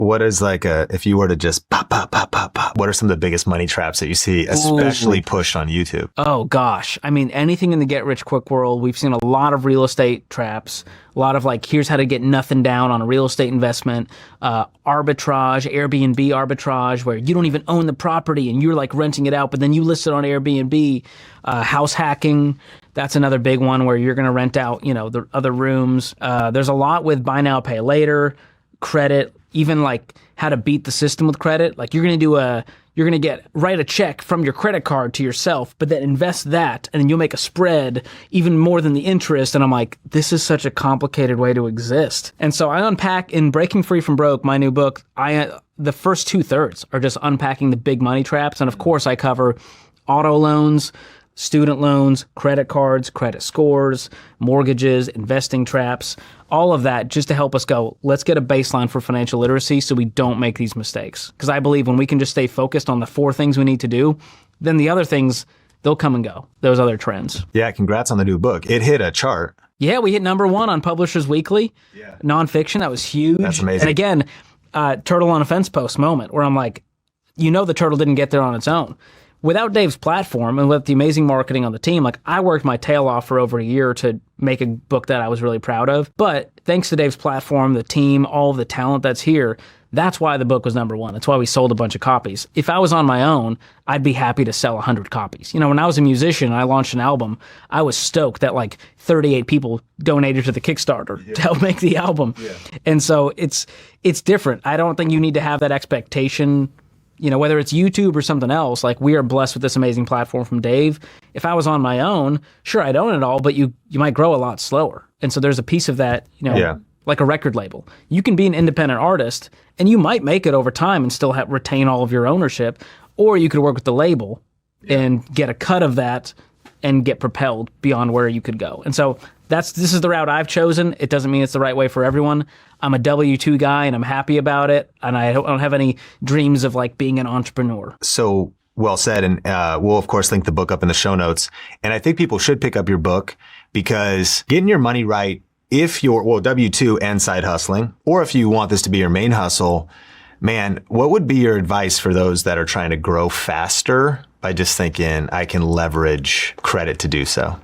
What is like if you were to just pop, pop, pop, pop, pop, what are some of the biggest money traps that you see, especially pushed on YouTube? Oh gosh. I mean, anything in the get rich quick world. We've seen a lot of real estate traps, a lot of like, here's how to get nothing down on a real estate investment, arbitrage, Airbnb arbitrage, where you don't even own the property and you're like renting it out, but then you list it on Airbnb, house hacking. That's another big one where you're going to rent out, the other rooms. There's a lot with buy now, pay later, credit, even like how to beat the system with credit. Like you're going to write a check from your credit card to yourself, but then invest that and then you'll make a spread even more than the interest. And I'm like, this is such a complicated way to exist. And so I unpack in Breaking Free from Broke, my new book, the first 2/3 are just unpacking the big money traps. And of course I cover auto loans, student loans, credit cards, credit scores, mortgages, investing traps, all of that just to help us go, let's get a baseline for financial literacy so we don't make these mistakes. Because I believe when we can just stay focused on the 4 things we need to do, then the other things, they'll come and go, those other trends. Yeah, congrats on the new book. It hit a chart. Yeah, we hit #1 on Publishers Weekly. Yeah. Nonfiction, that was huge. That's amazing. And again, turtle on a fence post moment where I'm like, the turtle didn't get there on its own. Without Dave's platform and with the amazing marketing on the team, like I worked my tail off for over a year to make a book that I was really proud of. But thanks to Dave's platform, the team, all of the talent that's here, that's why the book was #1. That's why we sold a bunch of copies. If I was on my own, I'd be happy to sell 100 copies. When I was a musician and I launched an album, I was stoked that like 38 people donated to the Kickstarter to help make the album. Yeah. And so it's different. I don't think you need to have that expectation. Whether it's YouTube or something else, like we are blessed with this amazing platform from Dave. If I was on my own, sure, I'd own it all, but you might grow a lot slower. And so there's a piece of that, like a record label. You can be an independent artist and you might make it over time and still retain all of your ownership, or you could work with the label and get a cut of that and get propelled beyond where you could go. And so this is the route I've chosen. It doesn't mean it's the right way for everyone. I'm a W-2 guy and I'm happy about it. And I don't have any dreams of like being an entrepreneur. So well said. And we'll of course link the book up in the show notes. And I think people should pick up your book because getting your money right, if you're W-2 and side hustling, or if you want this to be your main hustle, man, what would be your advice for those that are trying to grow faster by just thinking I can leverage credit to do so?